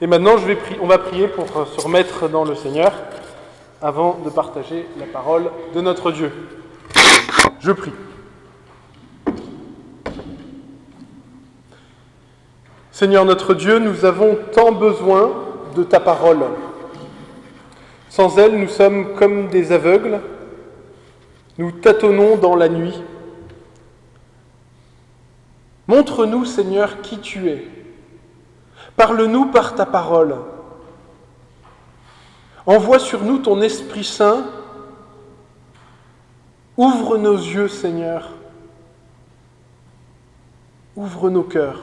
Et maintenant, on va prier pour se remettre dans le Seigneur avant de partager la parole de notre Dieu. Je prie. Seigneur notre Dieu, nous avons tant besoin de ta parole. Sans elle, nous sommes comme des aveugles. Nous tâtonnons dans la nuit. Montre-nous, Seigneur, qui tu es. Parle-nous par ta parole. Envoie sur nous ton Esprit Saint. Ouvre nos yeux, Seigneur. Ouvre nos cœurs.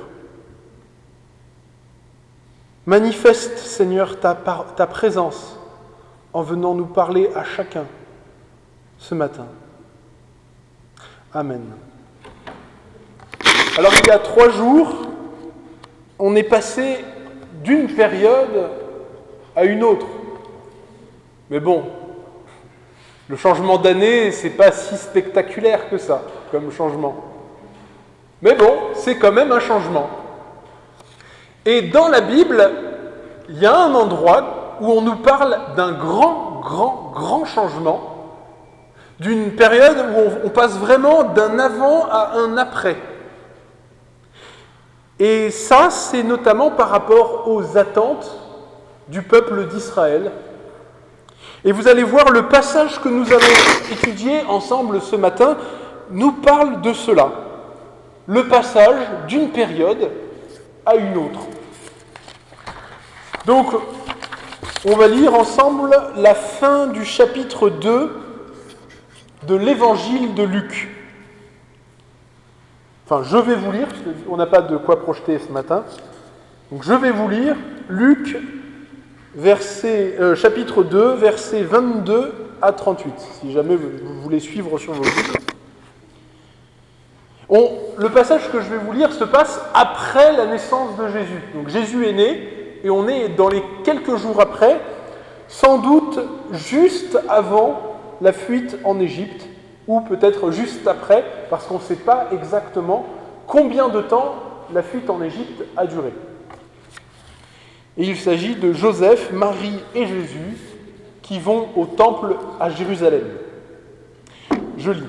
Manifeste, Seigneur, ta présence en venant nous parler à chacun ce matin. Amen. Alors, il y a 3 jours, on est passé d'une période à une autre. Mais bon, le changement d'année, c'est pas si spectaculaire que ça, comme changement. Mais bon, c'est quand même un changement. Et dans la Bible, il y a un endroit où on nous parle d'un grand changement, d'une période où on passe vraiment d'un avant à un après. Et ça, c'est notamment par rapport aux attentes du peuple d'Israël. Et vous allez voir, le passage que nous allons étudier ensemble ce matin nous parle de cela. Le passage d'une période à une autre. Donc, on va lire ensemble la fin du chapitre 2 de l'évangile de Luc. Enfin, je vais vous lire, parce qu'on n'a pas de quoi projeter ce matin. Donc, je vais vous lire Luc, chapitre 2, versets 22 à 38, si jamais vous voulez suivre sur vos livres. Le passage que je vais vous lire se passe après la naissance de Jésus. Donc, Jésus est né, et on est dans les quelques jours après, sans doute juste avant la fuite en Égypte, ou peut-être juste après, parce qu'on ne sait pas exactement combien de temps la fuite en Égypte a duré. Et il s'agit de Joseph, Marie et Jésus qui vont au temple à Jérusalem. Je lis.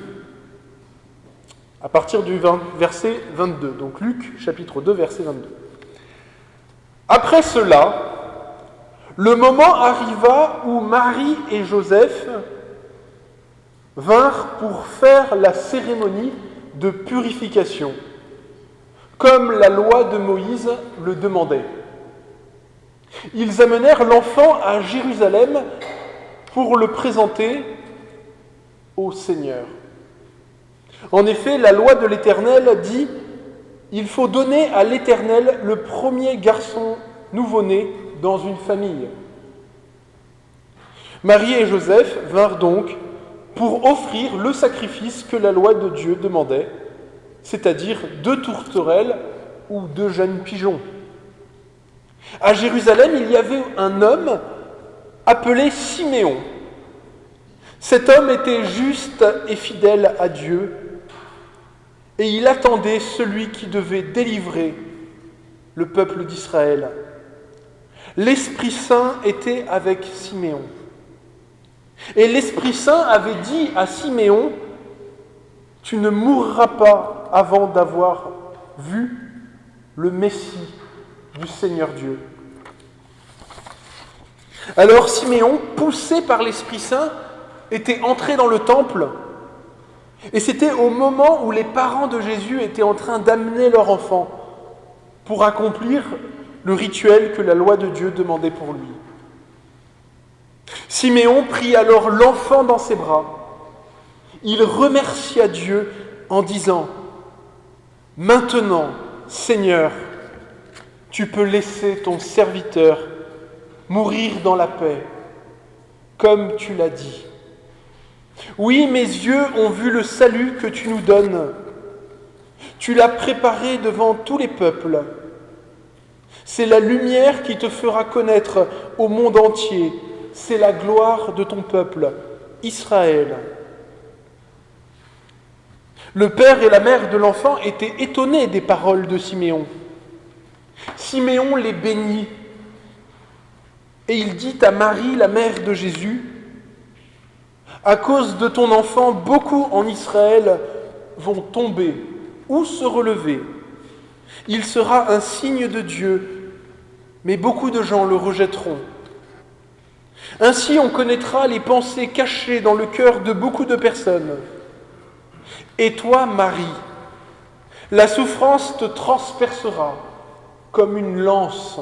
À partir du verset 22, donc Luc, chapitre 2, verset 22. Après cela, le moment arriva où Marie et Joseph vinrent pour faire la cérémonie de purification, comme la loi de Moïse le demandait. Ils amenèrent l'enfant à Jérusalem pour le présenter au Seigneur. En effet, la loi de l'Éternel dit « Il faut donner à l'Éternel le premier garçon nouveau-né dans une famille. » Marie et Joseph vinrent donc pour offrir le sacrifice que la loi de Dieu demandait, c'est-à-dire 2 tourterelles ou 2 jeunes pigeons. À Jérusalem, il y avait un homme appelé Siméon. Cet homme était juste et fidèle à Dieu, et il attendait celui qui devait délivrer le peuple d'Israël. L'Esprit Saint était avec Siméon. Et l'Esprit Saint avait dit à Siméon « Tu ne mourras pas avant d'avoir vu le Messie du Seigneur Dieu. » Alors Siméon, poussé par l'Esprit Saint, était entré dans le temple, et c'était au moment où les parents de Jésus étaient en train d'amener leur enfant pour accomplir le rituel que la loi de Dieu demandait pour lui. Siméon prit alors l'enfant dans ses bras. Il remercia Dieu en disant « Maintenant, Seigneur, tu peux laisser ton serviteur mourir dans la paix, comme tu l'as dit. Oui, mes yeux ont vu le salut que tu nous donnes. Tu l'as préparé devant tous les peuples. C'est la lumière qui te fera connaître au monde entier. C'est la gloire de ton peuple, Israël. » Le père et la mère de l'enfant étaient étonnés des paroles de Siméon. Siméon les bénit Et il dit à Marie, la mère de Jésus, « À cause de ton enfant, beaucoup en Israël vont tomber ou se relever. Il sera un signe de Dieu, mais beaucoup de gens le rejetteront. Ainsi on connaîtra les pensées cachées dans le cœur de beaucoup de personnes. Et toi, Marie, la souffrance te transpercera comme une lance. »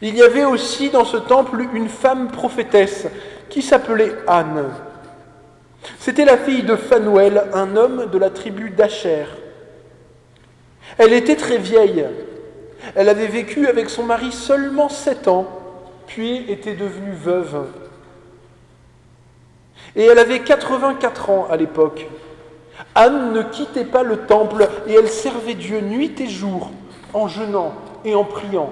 Il y avait aussi dans ce temple une femme prophétesse qui s'appelait Anne. C'était la fille de Phanuel, un homme de la tribu d'Acher. Elle était très vieille. Elle avait vécu avec son mari seulement 7 ans, puis était devenue veuve. Et elle avait 84 ans à l'époque. Anne ne quittait pas le temple et elle servait Dieu nuit et jour, en jeûnant et en priant.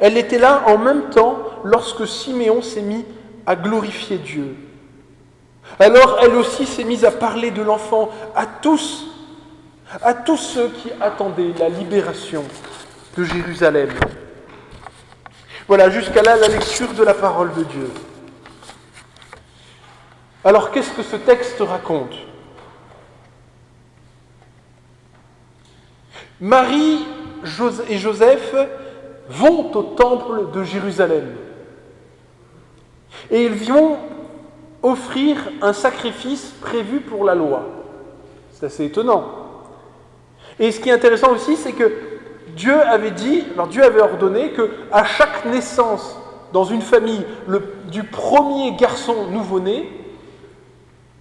Elle était là en même temps lorsque Siméon s'est mis à glorifier Dieu. Alors elle aussi s'est mise à parler de l'enfant à tous ceux qui attendaient la libération de Jérusalem. Voilà, jusqu'à là la lecture de la parole de Dieu. Alors qu'est-ce que ce texte raconte ? Marie et Joseph vont au temple de Jérusalem et ils vont offrir un sacrifice prévu pour la loi. C'est assez étonnant. Et ce qui est intéressant aussi, c'est que Dieu avait ordonné qu'à chaque naissance dans une famille du premier garçon nouveau-né,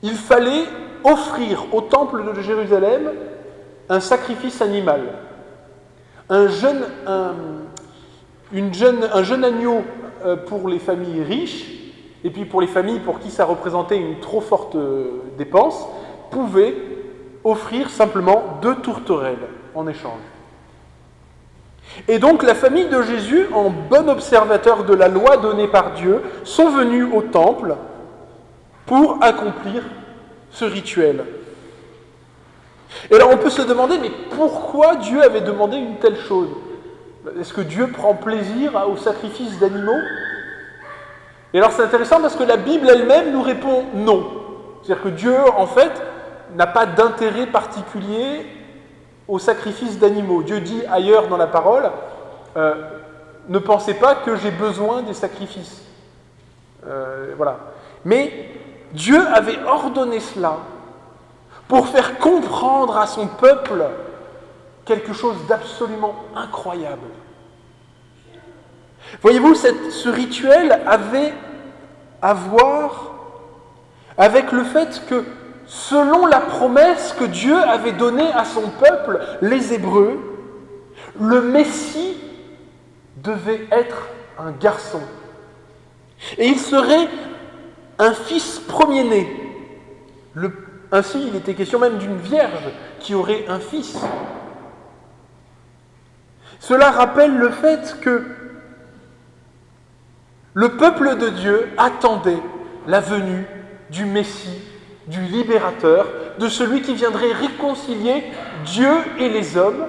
il fallait offrir au temple de Jérusalem un sacrifice animal. Un jeune agneau pour les familles riches, et puis pour les familles pour qui ça représentait une trop forte dépense, pouvait offrir simplement 2 tourterelles en échange. Et donc la famille de Jésus, en bon observateur de la loi donnée par Dieu, sont venus au temple pour accomplir ce rituel. Et alors on peut se demander, mais pourquoi Dieu avait demandé une telle chose ? Est-ce que Dieu prend plaisir au sacrifice d'animaux ? Et alors c'est intéressant parce que la Bible elle-même nous répond non. C'est-à-dire que Dieu, en fait, n'a pas d'intérêt particulier au sacrifice d'animaux. Dieu dit ailleurs dans la parole, ne pensez pas que j'ai besoin des sacrifices. Voilà. Mais Dieu avait ordonné cela pour faire comprendre à son peuple quelque chose d'absolument incroyable. Voyez-vous, ce rituel avait à voir avec le fait que, selon la promesse que Dieu avait donnée à son peuple, les Hébreux, le Messie devait être un garçon. Et il serait un fils premier-né. Ainsi, il était question même d'une vierge qui aurait un fils. Cela rappelle le fait que le peuple de Dieu attendait la venue du Messie, du libérateur, de celui qui viendrait réconcilier Dieu et les hommes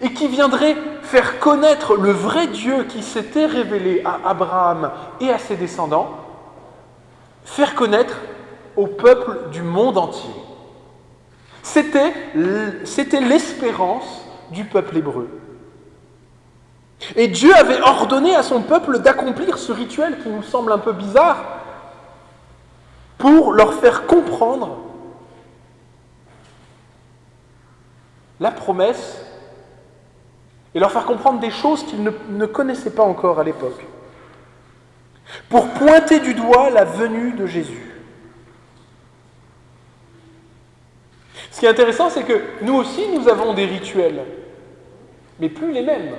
et qui viendrait faire connaître le vrai Dieu qui s'était révélé à Abraham et à ses descendants, faire connaître au peuple du monde entier. C'était l'espérance du peuple hébreu. Et Dieu avait ordonné à son peuple d'accomplir ce rituel qui nous semble un peu bizarre pour leur faire comprendre la promesse et leur faire comprendre des choses qu'ils ne connaissaient pas encore à l'époque, pour pointer du doigt la venue de Jésus. Ce qui est intéressant, c'est que nous aussi, nous avons des rituels, mais plus les mêmes.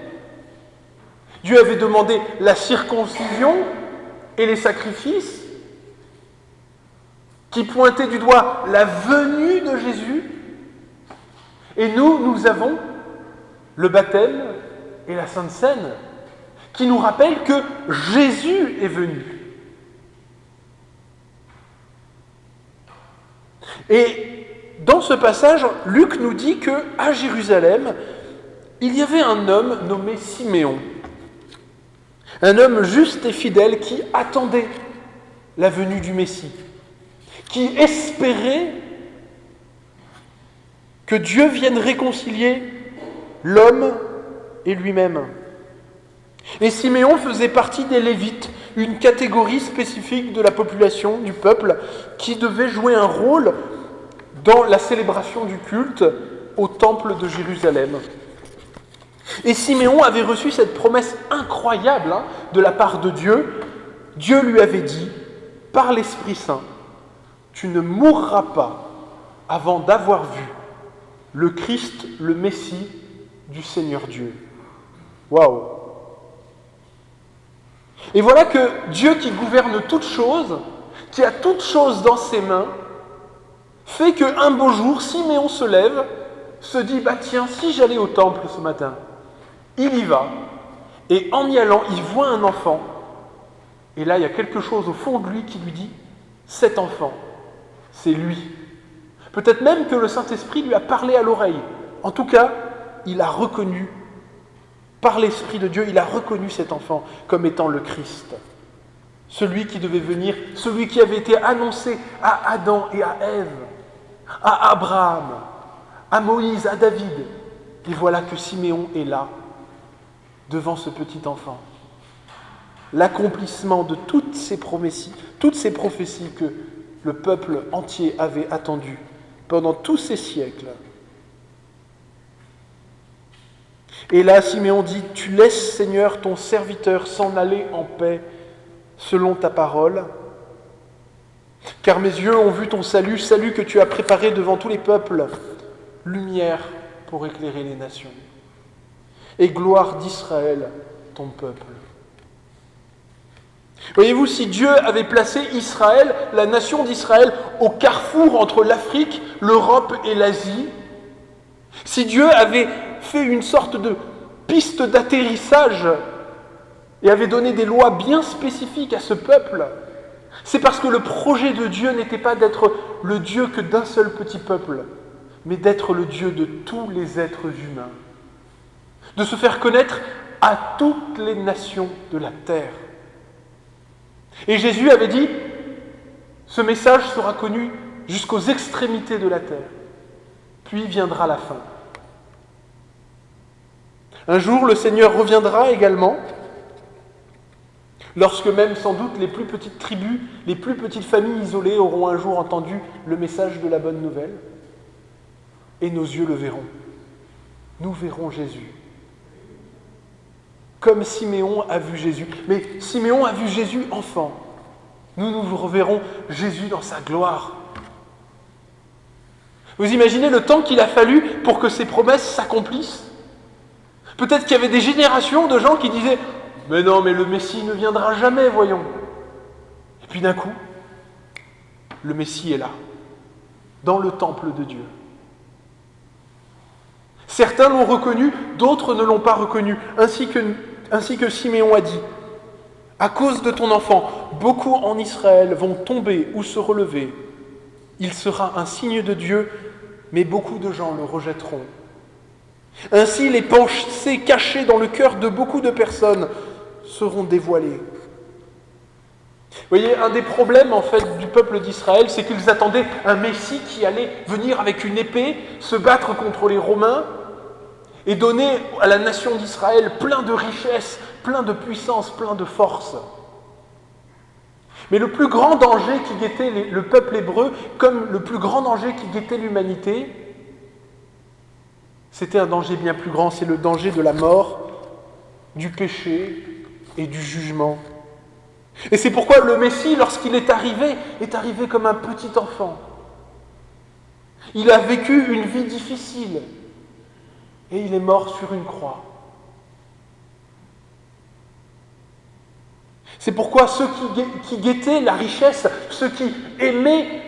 Dieu avait demandé la circoncision et les sacrifices qui pointaient du doigt la venue de Jésus. Et nous avons le baptême et la Sainte Seine qui nous rappellent que Jésus est venu. Et dans ce passage, Luc nous dit qu'à Jérusalem, il y avait un homme nommé Siméon. Un homme juste et fidèle qui attendait la venue du Messie, qui espérait que Dieu vienne réconcilier l'homme et lui-même. Et Siméon faisait partie des Lévites, une catégorie spécifique de la population, du peuple, qui devait jouer un rôle dans la célébration du culte au temple de Jérusalem. Et Siméon avait reçu cette promesse incroyable de la part de Dieu. Dieu lui avait dit, par l'Esprit Saint, « Tu ne mourras pas avant d'avoir vu le Christ, le Messie du Seigneur Dieu. » Waouh! Et voilà que Dieu qui gouverne toutes choses, qui a toutes choses dans ses mains, fait qu'un beau jour, Siméon se lève, se dit, tiens, si j'allais au temple ce matin, il y va, et en y allant, il voit un enfant, et là, il y a quelque chose au fond de lui qui lui dit, cet enfant, c'est lui. Peut-être même que le Saint-Esprit lui a parlé à l'oreille. En tout cas, il a reconnu, par l'Esprit de Dieu, il a reconnu cet enfant comme étant le Christ. Celui qui devait venir, celui qui avait été annoncé à Adam et à Ève, à Abraham, à Moïse, à David. Et voilà que Siméon est là, devant ce petit enfant. L'accomplissement de toutes ces prophéties que le peuple entier avait attendues pendant tous ces siècles. Et là, Siméon dit, « Tu laisses, Seigneur, ton serviteur s'en aller en paix, selon ta parole. Car mes yeux ont vu ton salut, salut que tu as préparé devant tous les peuples, lumière pour éclairer les nations. Et gloire d'Israël, ton peuple. » Voyez-vous, si Dieu avait placé Israël, la nation d'Israël, au carrefour entre l'Afrique, l'Europe et l'Asie, si Dieu avait fait une sorte de piste d'atterrissage et avait donné des lois bien spécifiques à ce peuple, c'est parce que le projet de Dieu n'était pas d'être le Dieu que d'un seul petit peuple, mais d'être le Dieu de tous les êtres humains, de se faire connaître à toutes les nations de la terre. Et Jésus avait dit, ce message sera connu jusqu'aux extrémités de la terre, puis viendra la fin. Un jour, le Seigneur reviendra également, lorsque même sans doute les plus petites tribus, les plus petites familles isolées auront un jour entendu le message de la bonne nouvelle, et nos yeux le verront. Nous verrons Jésus. Comme Siméon a vu Jésus. Mais Siméon a vu Jésus enfant. Nous reverrons Jésus dans sa gloire. Vous imaginez le temps qu'il a fallu pour que ces promesses s'accomplissent ? Peut-être qu'il y avait des générations de gens qui disaient « Mais non, mais le Messie ne viendra jamais, voyons !» Et puis d'un coup, le Messie est là, dans le temple de Dieu. Certains l'ont reconnu, d'autres ne l'ont pas reconnu, ainsi que Siméon a dit, « À cause de ton enfant, beaucoup en Israël vont tomber ou se relever. Il sera un signe de Dieu, mais beaucoup de gens le rejetteront. Ainsi, les pensées cachées dans le cœur de beaucoup de personnes seront dévoilées. » Vous voyez, un des problèmes en fait du peuple d'Israël, c'est qu'ils attendaient un Messie qui allait venir avec une épée, se battre contre les Romains et donner à la nation d'Israël plein de richesses, plein de puissance, plein de force. Mais le plus grand danger qui guettait le peuple hébreu, comme le plus grand danger qui guettait l'humanité, c'était un danger bien plus grand, c'est le danger de la mort, du péché et du jugement. Et c'est pourquoi le Messie, lorsqu'il est arrivé comme un petit enfant. Il a vécu une vie difficile et il est mort sur une croix. C'est pourquoi ceux qui guettaient la richesse, ceux qui aimaient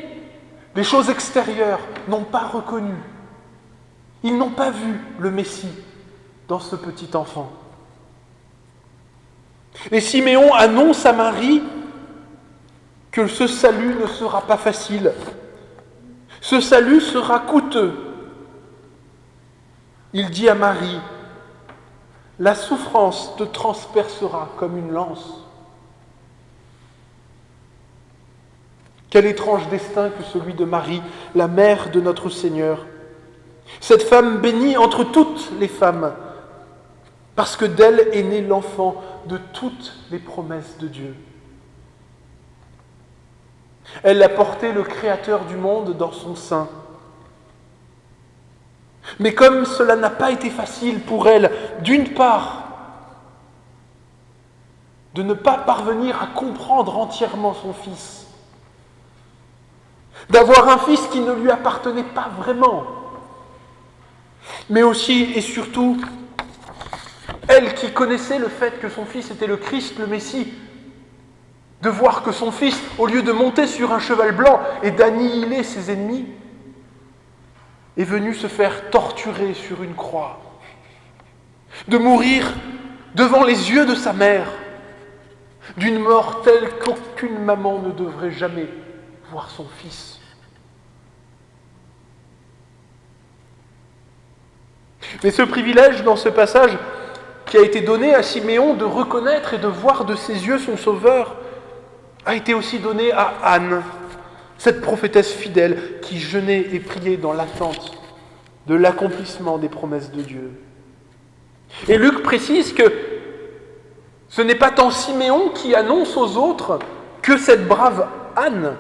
les choses extérieures, n'ont pas reconnu. Ils n'ont pas vu le Messie dans ce petit enfant. Et Siméon annonce à Marie que ce salut ne sera pas facile. Ce salut sera coûteux. Il dit à Marie, La souffrance te transpercera comme une lance. Quel étrange destin que celui de Marie, la mère de notre Seigneur. Cette femme bénie entre toutes les femmes, parce que d'elle est né l'enfant de toutes les promesses de Dieu. Elle a porté le Créateur du monde dans son sein. Mais comme cela n'a pas été facile pour elle, d'une part, de ne pas parvenir à comprendre entièrement son fils, d'avoir un fils qui ne lui appartenait pas vraiment, mais aussi et surtout, elle qui connaissait le fait que son fils était le Christ, le Messie, de voir que son fils, au lieu de monter sur un cheval blanc et d'annihiler ses ennemis, est venu se faire torturer sur une croix, de mourir devant les yeux de sa mère, d'une mort telle qu'aucune maman ne devrait jamais voir son fils. Mais ce privilège, dans ce passage, qui a été donné à Siméon de reconnaître et de voir de ses yeux son Sauveur, a été aussi donné à Anne, cette prophétesse fidèle qui jeûnait et priait dans l'attente de l'accomplissement des promesses de Dieu. Et Luc précise que ce n'est pas tant Siméon qui annonce aux autres que cette brave Anne.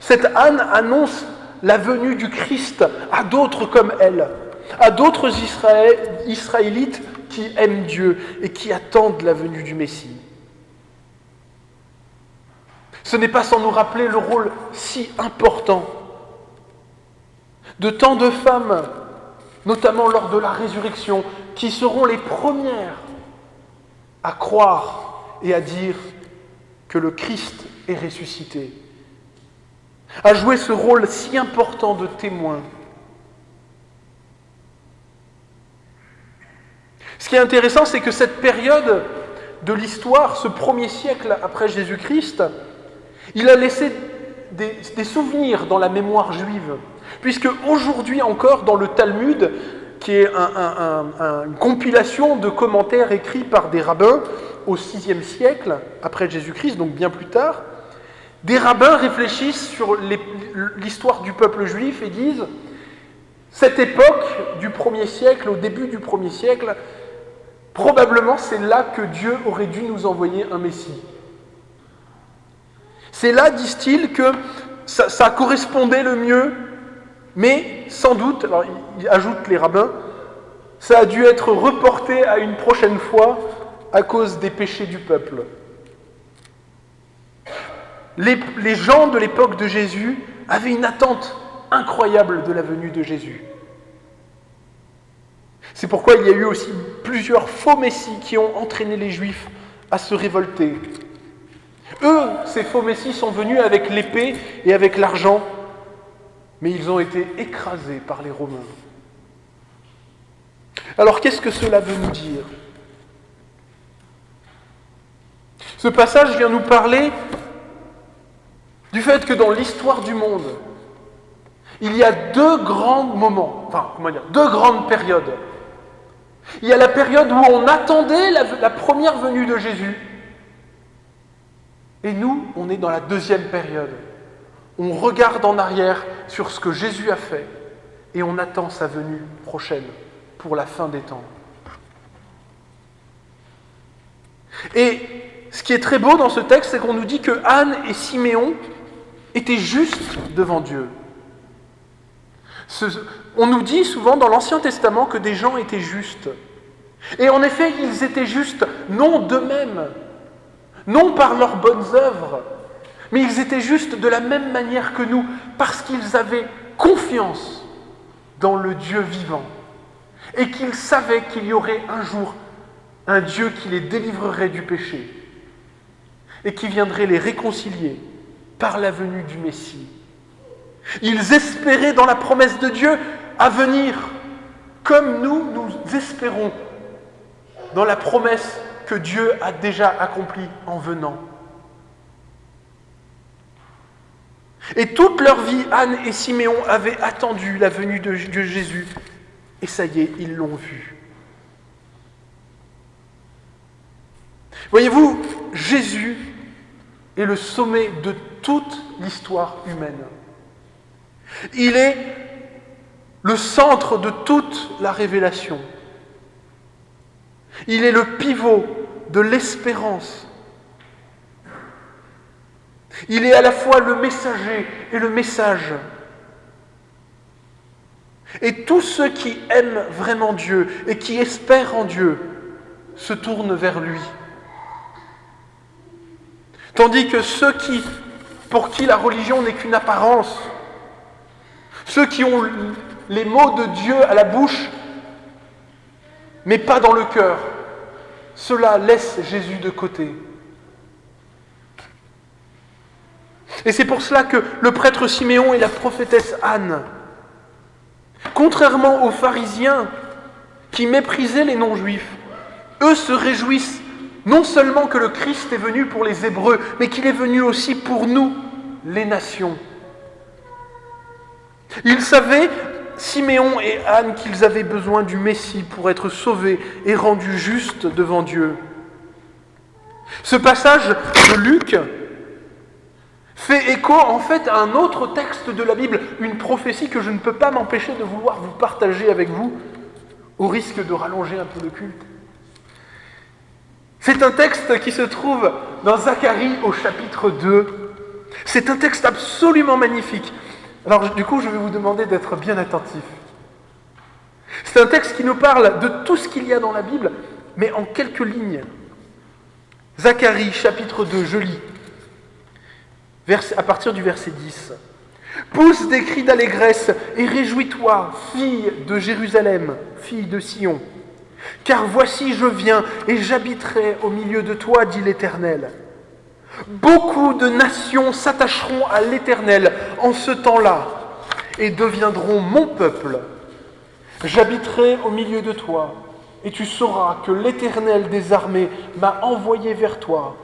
Cette Anne annonce la venue du Christ à d'autres comme elle, à d'autres Israélites qui aiment Dieu et qui attendent la venue du Messie. Ce n'est pas sans nous rappeler le rôle si important de tant de femmes, notamment lors de la résurrection, qui seront les premières à croire et à dire que le Christ est ressuscité, à jouer ce rôle si important de témoin. Ce qui est intéressant, c'est que cette période de l'histoire, ce premier siècle après Jésus-Christ, il a laissé des souvenirs dans la mémoire juive, puisque aujourd'hui encore, dans le Talmud, qui est une compilation de commentaires écrits par des rabbins au VIe siècle après Jésus-Christ, donc bien plus tard, des rabbins réfléchissent sur l'histoire du peuple juif et disent « Cette époque du 1er siècle, au début du 1er siècle, probablement c'est là que Dieu aurait dû nous envoyer un Messie. C'est là, disent-ils, que ça correspondait le mieux, mais sans doute, alors ils ajoutent les rabbins, ça a dû être reporté à une prochaine fois à cause des péchés du peuple. » Les gens de l'époque de Jésus avaient une attente incroyable de la venue de Jésus. C'est pourquoi il y a eu aussi plusieurs faux messies qui ont entraîné les Juifs à se révolter. Eux, ces faux messies, sont venus avec l'épée et avec l'argent, mais ils ont été écrasés par les Romains. Alors qu'est-ce que cela veut nous dire ? Ce passage vient nous parler du fait que dans l'histoire du monde, il y a deux grands moments, deux grandes périodes. Il y a la période où on attendait la première venue de Jésus, et nous, on est dans la deuxième période. On regarde en arrière sur ce que Jésus a fait, et on attend sa venue prochaine pour la fin des temps. Et ce qui est très beau dans ce texte, c'est qu'on nous dit que Anne et Siméon étaient justes devant Dieu. On nous dit souvent dans l'Ancien Testament que des gens étaient justes. Et en effet, ils étaient justes, non d'eux-mêmes, non par leurs bonnes œuvres, mais ils étaient justes de la même manière que nous, parce qu'ils avaient confiance dans le Dieu vivant, et qu'ils savaient qu'il y aurait un jour un Dieu qui les délivrerait du péché, et qui viendrait les réconcilier par la venue du Messie. Ils espéraient dans la promesse de Dieu à venir, comme nous espérons dans la promesse que Dieu a déjà accomplie en venant. Et toute leur vie, Anne et Siméon avaient attendu la venue de Jésus, et ça y est, ils l'ont vu. Voyez-vous, Jésus est le sommet de toute l'histoire humaine. Il est le centre de toute la révélation. Il est le pivot de l'espérance. Il est à la fois le messager et le message. Et tous ceux qui aiment vraiment Dieu et qui espèrent en Dieu se tournent vers lui. Tandis que ceux pour qui la religion n'est qu'une apparence, ceux qui ont les mots de Dieu à la bouche, mais pas dans le cœur, ceux-là laissent Jésus de côté. Et c'est pour cela que le prêtre Siméon et la prophétesse Anne, contrairement aux pharisiens qui méprisaient les non-juifs, eux se réjouissent non seulement que le Christ est venu pour les Hébreux, mais qu'il est venu aussi pour nous, les nations. Ils savaient, Siméon et Anne, qu'ils avaient besoin du Messie pour être sauvés et rendus justes devant Dieu. Ce passage de Luc fait écho en fait à un autre texte de la Bible, une prophétie que je ne peux pas m'empêcher de vouloir vous partager avec vous, au risque de rallonger un peu le culte. C'est un texte qui se trouve dans Zacharie au chapitre 2. C'est un texte absolument magnifique. Alors du coup, je vais vous demander d'être bien attentifs. C'est un texte qui nous parle de tout ce qu'il y a dans la Bible, mais en quelques lignes. Zacharie chapitre 2, je lis. À partir du verset 10. « Pousse des cris d'allégresse et réjouis-toi, fille de Jérusalem, fille de Sion. Car voici je viens et j'habiterai au milieu de toi, dit l'Éternel. Beaucoup de nations s'attacheront à l'Éternel en ce temps-là et deviendront mon peuple. J'habiterai au milieu de toi et tu sauras que l'Éternel des armées m'a envoyé vers toi.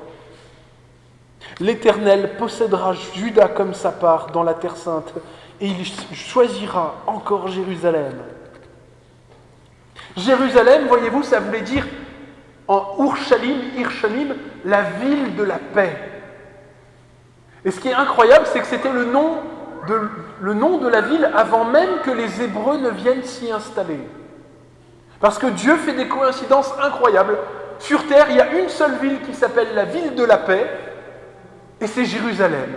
L'Éternel possédera Juda comme sa part dans la terre sainte et il choisira encore Jérusalem. » Jérusalem, voyez-vous, ça voulait dire en Urshalim, la ville de la paix. Et ce qui est incroyable, c'est que c'était le nom de la ville avant même que les Hébreux ne viennent s'y installer. Parce que Dieu fait des coïncidences incroyables. Sur terre, il y a une seule ville qui s'appelle la ville de la paix, et c'est Jérusalem.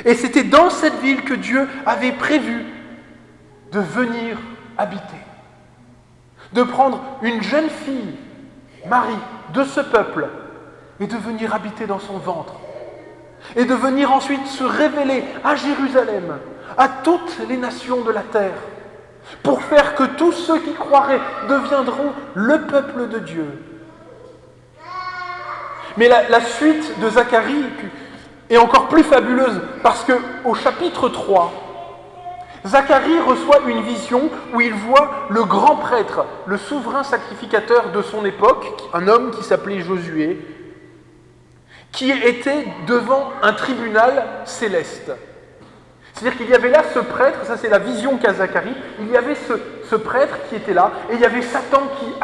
Et c'était dans cette ville que Dieu avait prévu de venir habiter. De prendre une jeune fille, Marie, de ce peuple, et de venir habiter dans son ventre. Et de venir ensuite se révéler à Jérusalem, à toutes les nations de la terre, pour faire que tous ceux qui croiraient deviendront le peuple de Dieu. Mais la suite de Zacharie est encore plus fabuleuse, parce qu'au chapitre 3, Zacharie reçoit une vision où il voit le grand prêtre, le souverain sacrificateur de son époque, un homme qui s'appelait Josué, qui était devant un tribunal céleste. C'est-à-dire qu'il y avait là ce prêtre, ça c'est la vision qu'a Zacharie, il y avait ce prêtre qui était là, et il y avait Satan qui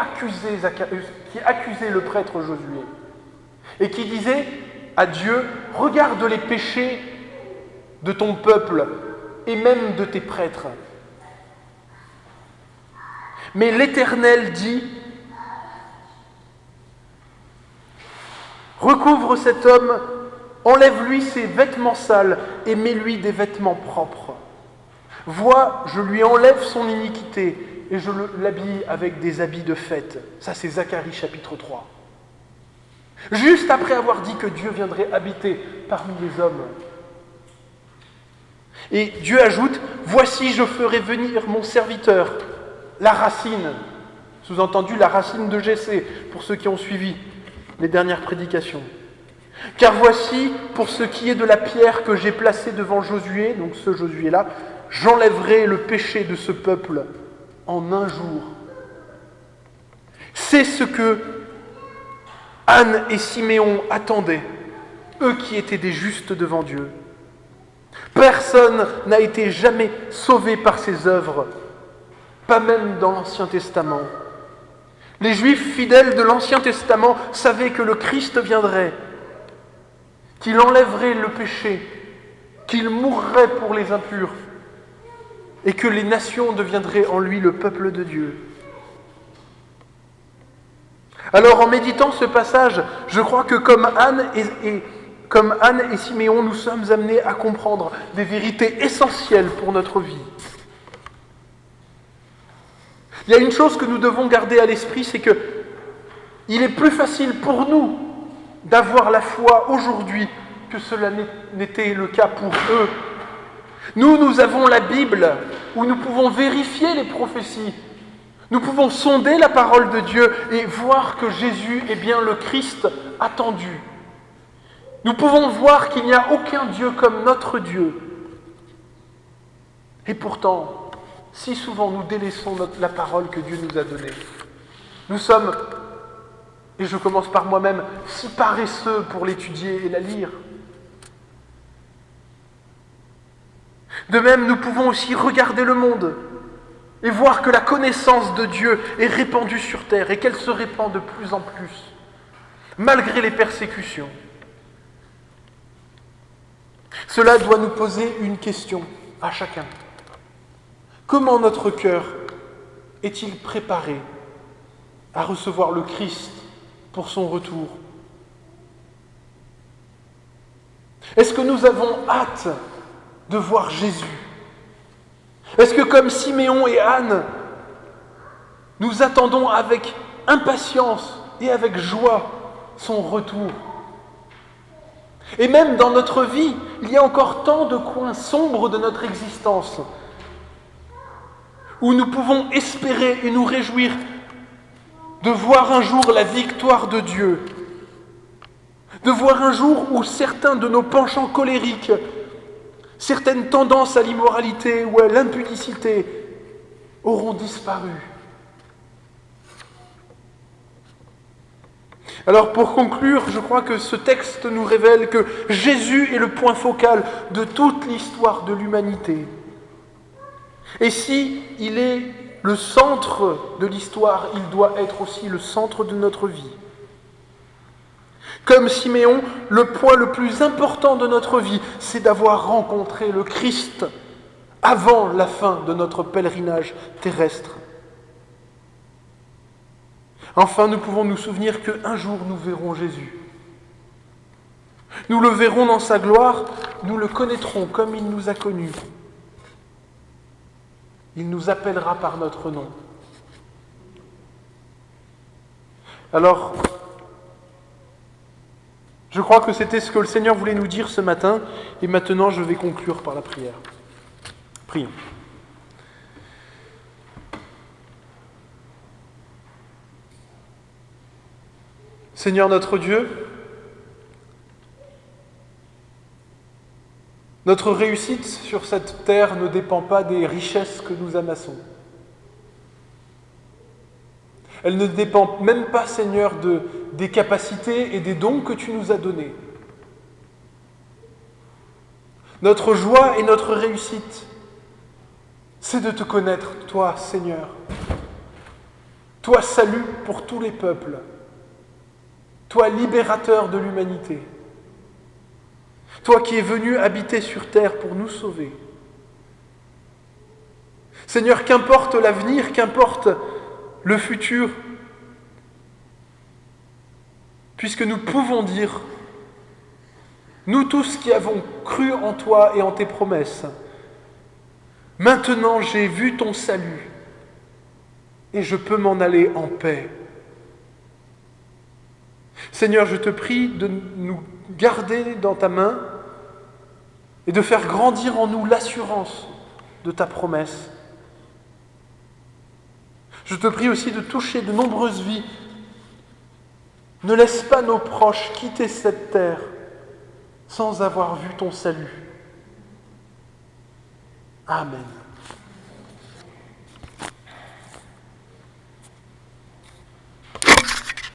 accusait le prêtre Josué, et qui disait à Dieu, regarde les péchés de ton peuple, et même de tes prêtres. Mais l'Éternel dit, recouvre cet homme, enlève-lui ses vêtements sales et mets-lui des vêtements propres. Vois, je lui enlève son iniquité et je l'habille avec des habits de fête. Ça, c'est Zacharie chapitre 3. Juste après avoir dit que Dieu viendrait habiter parmi les hommes. Et Dieu ajoute, « Voici, je ferai venir mon serviteur, la racine. » Sous-entendu, la racine de Jessé, pour ceux qui ont suivi les dernières prédications. « Car voici, pour ce qui est de la pierre que j'ai placée devant Josué, donc ce Josué-là, j'enlèverai le péché de ce peuple en un jour. » C'est ce que Anne et Siméon attendaient, eux qui étaient des justes devant Dieu. Personne n'a été jamais sauvé par ses œuvres, pas même dans l'Ancien Testament. Les Juifs fidèles de l'Ancien Testament savaient que le Christ viendrait, qu'il enlèverait le péché, qu'il mourrait pour les impurs, et que les nations deviendraient en lui le peuple de Dieu. Alors en méditant ce passage, je crois que comme Anne et Siméon, nous sommes amenés à comprendre des vérités essentielles pour notre vie. Il y a une chose que nous devons garder à l'esprit, c'est que il est plus facile pour nous d'avoir la foi aujourd'hui que cela n'était le cas pour eux. Nous avons la Bible où nous pouvons vérifier les prophéties. Nous pouvons sonder la parole de Dieu et voir que Jésus est bien le Christ attendu. Nous pouvons voir qu'il n'y a aucun Dieu comme notre Dieu. Et pourtant, si souvent nous délaissons la parole que Dieu nous a donnée. Nous sommes, et je commence par moi-même, si paresseux pour l'étudier et la lire. De même, nous pouvons aussi regarder le monde et voir que la connaissance de Dieu est répandue sur terre et qu'elle se répand de plus en plus, malgré les persécutions. Cela doit nous poser une question à chacun. Comment notre cœur est-il préparé à recevoir le Christ pour son retour? Est-ce que nous avons hâte de voir Jésus? Est-ce que comme Siméon et Anne, nous attendons avec impatience et avec joie son retour? Et même dans notre vie, il y a encore tant de coins sombres de notre existence où nous pouvons espérer et nous réjouir de voir un jour la victoire de Dieu, de voir un jour où certains de nos penchants colériques, certaines tendances à l'immoralité ou à l'impudicité auront disparu. Alors pour conclure, je crois que ce texte nous révèle que Jésus est le point focal de toute l'histoire de l'humanité. Et si il est le centre de l'histoire, il doit être aussi le centre de notre vie. Comme Siméon, le point le plus important de notre vie, c'est d'avoir rencontré le Christ avant la fin de notre pèlerinage terrestre. Enfin, nous pouvons nous souvenir qu'un jour nous verrons Jésus. Nous le verrons dans sa gloire, nous le connaîtrons comme il nous a connus. Il nous appellera par notre nom. Alors, je crois que c'était ce que le Seigneur voulait nous dire ce matin, et maintenant je vais conclure par la prière. Prions. Seigneur notre Dieu, notre réussite sur cette terre ne dépend pas des richesses que nous amassons. Elle ne dépend même pas, Seigneur, des capacités et des dons que tu nous as donnés. Notre joie et notre réussite, c'est de te connaître, toi, Seigneur. Toi, salut pour tous les peuples. Toi, libérateur de l'humanité. Toi qui es venu habiter sur terre pour nous sauver. Seigneur, qu'importe l'avenir, qu'importe le futur, puisque nous pouvons dire, nous tous qui avons cru en toi et en tes promesses, maintenant j'ai vu ton salut et je peux m'en aller en paix. Seigneur, je te prie de nous garder dans ta main et de faire grandir en nous l'assurance de ta promesse. Je te prie aussi de toucher de nombreuses vies. Ne laisse pas nos proches quitter cette terre sans avoir vu ton salut. Amen.